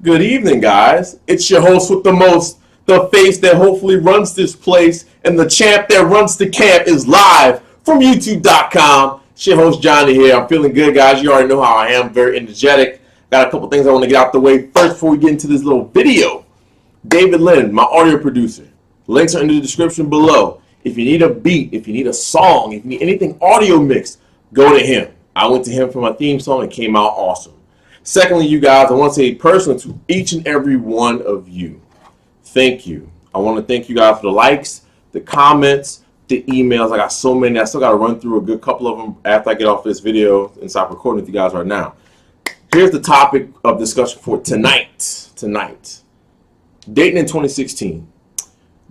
Good evening, guys. It's your host with the most, the face that hopefully runs this place, and the champ that runs the camp is live from YouTube.com. It's your host, Johnny, here. I'm feeling good, guys. You already know how I am. Very energetic. Got a couple things I want to get out the way first before we get into this little video. David Lynn, my audio producer. Links are in the description below. If you need a beat, if you need a song, if you need anything audio mixed, go to him. I went to him for my theme song. It came out awesome. Secondly, you guys, I want to say personally to each and every one of you, thank you. I want to thank you guys for the likes, the comments, the emails. I got so many. I still got to run through a good couple of them after I get off this video and stop recording with you guys right now. Here's the topic of discussion for tonight. Dating in 2016.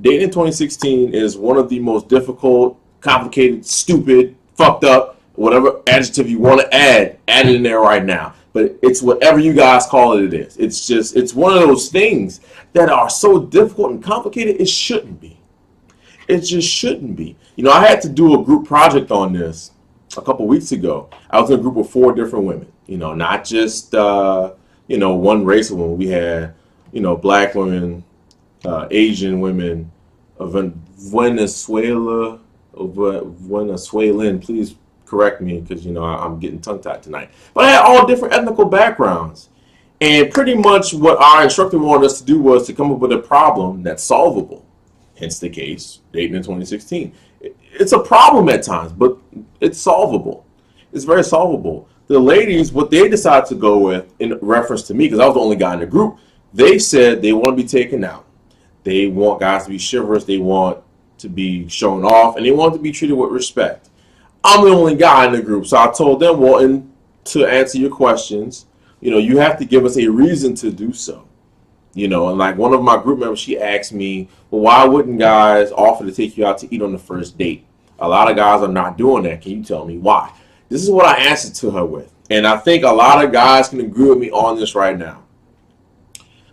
Dating in 2016 is one of the most difficult, complicated, stupid, fucked up, whatever adjective you want to add it in there right now. But it's whatever you guys call it, it is. It's one of those things that are so difficult and complicated, it shouldn't be. It just shouldn't be. You know, I had to do a group project on this a couple weeks ago. I was in a group of 4 different women. You know, not just, one race of women. We had, black women, Asian women, Venezuelan, please correct me because I'm getting tongue-tied tonight. But I had all different ethnical backgrounds, and pretty much what our instructor wanted us to do was to come up with a problem that's solvable. Hence the case, dating in 2016. It's a problem at times, but it's solvable. It's very solvable. The ladies, what they decided to go with in reference to me, because I was the only guy in the group, they said they want to be taken out. They want guys to be chivalrous. They want to be shown off, and they want to be treated with respect. I'm the only guy in the group, so I told them, well, and to answer your questions, you have to give us a reason to do so. And like one of my group members, she asked me, well, why wouldn't guys offer to take you out to eat on the first date? A lot of guys are not doing that. Can you tell me why? This is what I answered to her with, and I think a lot of guys can agree with me on this right now.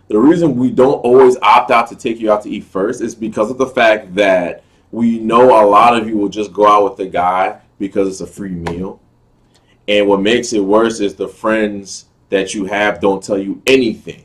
The reason we don't always opt out to take you out to eat first is because of the fact that we know a lot of you will just go out with the guy because it's a free meal. And what makes it worse is the friends that you have don't tell you anything.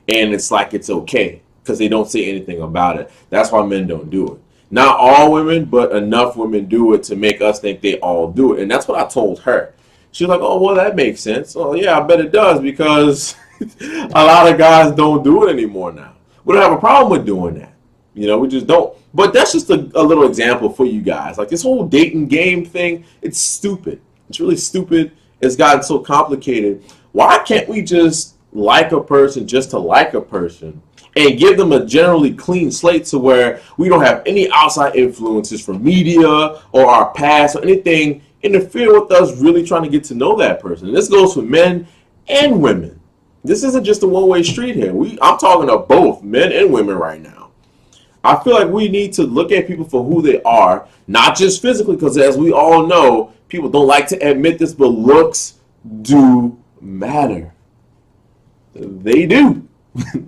And it's like it's okay because they don't say anything about it. That's why men don't do it. Not all women, but enough women do it to make us think they all do it. And that's what I told her. She was like, oh, well, that makes sense. Oh, yeah, I bet it does because a lot of guys don't do it anymore now. We don't have a problem with doing that. We just don't. But that's just a little example for you guys. Like this whole dating game thing, it's stupid. It's really stupid. It's gotten so complicated. Why can't we just like a person just to like a person and give them a generally clean slate to where we don't have any outside influences from media or our past or anything interfere with us really trying to get to know that person? And this goes for men and women. This isn't just a one-way street here. I'm talking to both men and women right now. I feel like we need to look at people for who they are, not just physically, because as we all know, people don't like to admit this, but looks do matter. They do.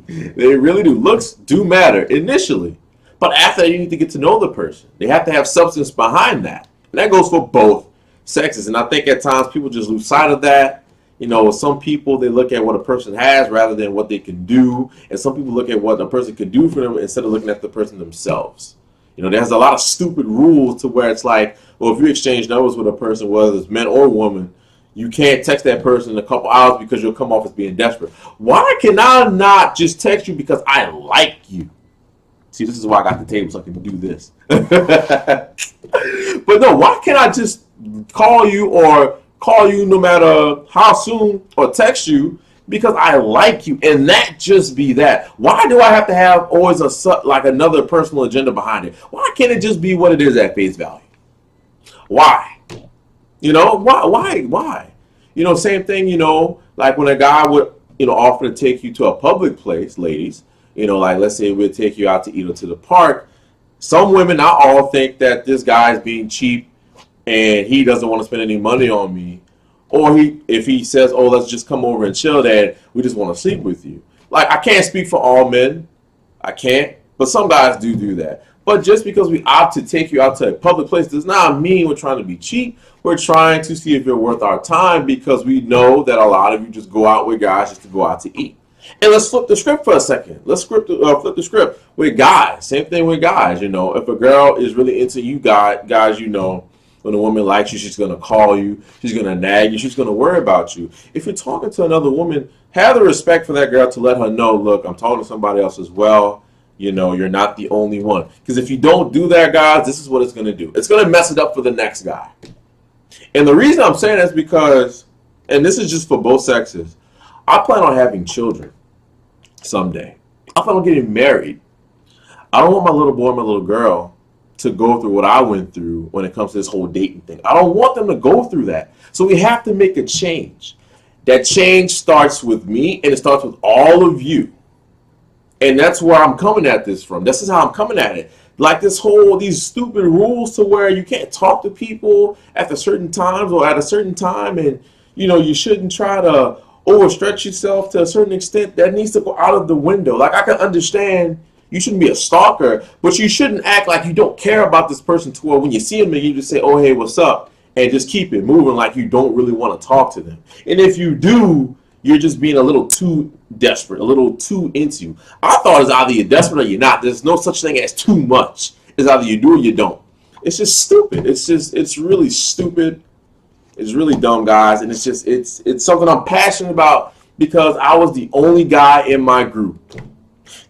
They really do. Looks do matter initially. But after that, you need to get to know the person. They have to have substance behind that. And that goes for both sexes. And I think at times people just lose sight of that. Some people, they look at what a person has rather than what they can do. And some people look at what a person can do for them instead of looking at the person themselves. There's a lot of stupid rules to where it's like, well, if you exchange numbers with a person, whether it's man or woman, you can't text that person in a couple hours because you'll come off as being desperate. Why can I not just text you because I like you? See, this is why I got the table so I can do this. But no, why can't I just call you no matter how soon or text you because I like you, and that just be that? Why do I have to have always another personal agenda behind it? Why can't it just be what it is at face value? Why? Why? Same thing, like when a guy would, offer to take you to a public place, ladies, like let's say we'll take you out to eat or to the park. Some women, not all, think that this guy is being cheap and he doesn't want to spend any money on me. Or if he says, oh, let's just come over and chill, Dad, we just want to sleep with you. Like, I can't speak for all men. I can't. But some guys do that. But just because we opt to take you out to a public place does not mean we're trying to be cheap. We're trying to see if you're worth our time because we know that a lot of you just go out with guys just to go out to eat. And let's flip the script for a second. Let's flip the script with guys. Same thing with guys. You know, if a girl is really into you guys, you know, when a woman likes you, she's going to call you. She's going to nag you. She's going to worry about you. If you're talking to another woman, have the respect for that girl to let her know, look, I'm talking to somebody else as well. You know, you're not the only one. Because if you don't do that, guys, this is what it's going to do. It's going to mess it up for the next guy. And the reason I'm saying that is because, and this is just for both sexes, I plan on having children someday. I plan on getting married. I don't want my little boy and my little girl to go through what I went through when it comes to this whole dating thing. I don't want them to go through that. So we have to make a change. That change starts with me, and it starts with all of you. And that's where I'm coming at this from. This is how I'm coming at it. Like these stupid rules to where you can't talk to people at certain times or at a certain time, and you know you shouldn't try to overstretch yourself to a certain extent. That needs to go out of the window. Like, I can understand you shouldn't be a stalker, but you shouldn't act like you don't care about this person to where when you see them, you just say, oh, hey, what's up? And just keep it moving like you don't really want to talk to them. And if you do, you're just being a little too desperate, a little too into. I thought it's either you're desperate or you're not. There's no such thing as too much. It's either you do or you don't. It's just stupid. It's really stupid. It's really dumb, guys. And it's something I'm passionate about because I was the only guy in my group.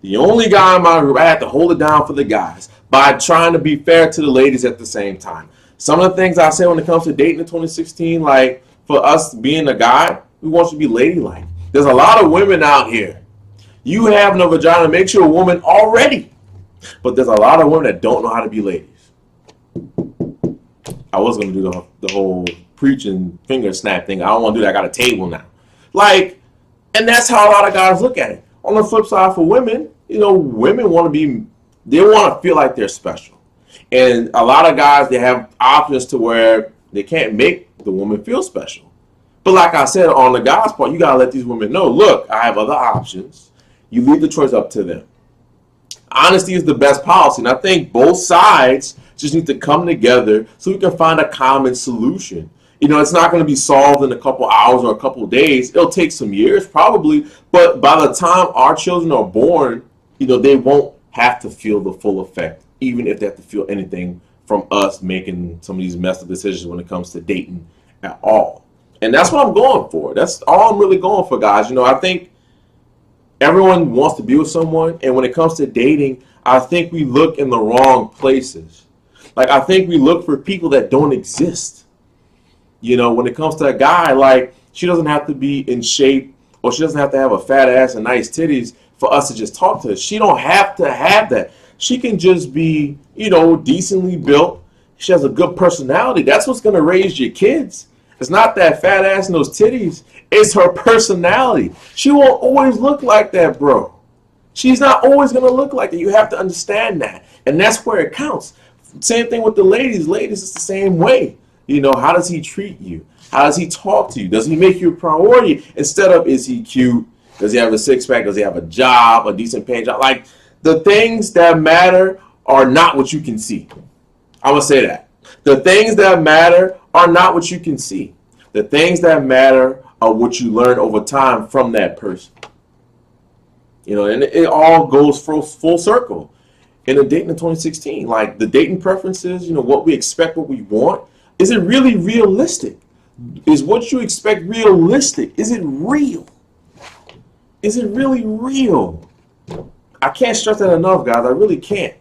The only guy in my group. I had to hold it down for the guys by trying to be fair to the ladies at the same time. Some of the things I say when it comes to dating in 2016, like for us being a guy, we want you to be ladylike. There's a lot of women out here. You have no vagina makes you a woman already. But there's a lot of women that don't know how to be ladies. I was going to do the whole preaching finger snap thing. I don't want to do that. I got a table now. Like, and that's how a lot of guys look at it. On the flip side for women, you know, women want to feel like they're special. And a lot of guys, they have options to where they can't make the woman feel special. But like I said, on the guy's part, you got to let these women know, look, I have other options. You leave the choice up to them. Honesty is the best policy. And I think both sides just need to come together so we can find a common solution. You know, it's not going to be solved in a couple hours or a couple days. It'll take some years probably. But by the time our children are born, you know, they won't have to feel the full effect, even if they have to feel anything from us making some of these messed up decisions when it comes to dating at all. And that's what I'm going for. That's all I'm really going for, guys. You know, I think everyone wants to be with someone. And when it comes to dating, I think we look in the wrong places. Like, I think we look for people that don't exist. You know, when it comes to a guy, like, she doesn't have to be in shape or she doesn't have to have a fat ass and nice titties for us to just talk to her. She don't have to have that. She can just be, you know, decently built. She has a good personality. That's what's going to raise your kids. It's not that fat ass and those titties. It's her personality. She won't always look like that, bro. She's not always going to look like that. You have to understand that. And that's where it counts. Same thing with the ladies. Ladies, it's the same way. You know, how does he treat you? How does he talk to you? Does he make you a priority? Instead of, is he cute? Does he have a six-pack? Does he have a job, a decent paying job? Like, the things that matter are not what you can see. I'm going to say that. The things that matter are not what you can see. The things that matter are what you learn over time from that person. You know, and it all goes full circle. In the dating in 2016, like the dating preferences, you know, what we expect, what we want, is it really realistic? Is what you expect realistic? Is it real? Is it really real? I can't stress that enough, guys. I really can't.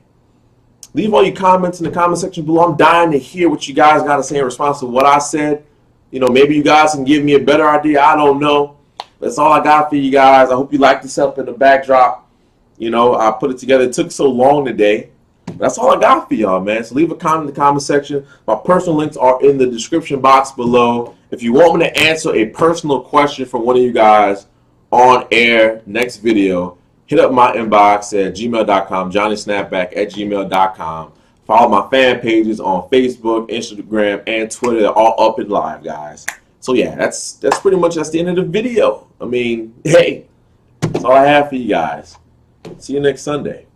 Leave all your comments in the comment section below. I'm dying to hear what you guys got to say in response to what I said. You know, maybe you guys can give me a better idea. I don't know. That's all I got for you guys. I hope you like this up in the backdrop. You know, I put it together. It took so long today. That's all I got for y'all, man. So leave a comment in the comment section. My personal links are in the description box below. If you want me to answer a personal question from one of you guys on air next video, hit up my inbox at gmail.com, johnnysnapback@gmail.com. Follow my fan pages on Facebook, Instagram, and Twitter. They're all up and live, guys. So yeah, that's pretty much the end of the video. I mean, hey, that's all I have for you guys. See you next Sunday.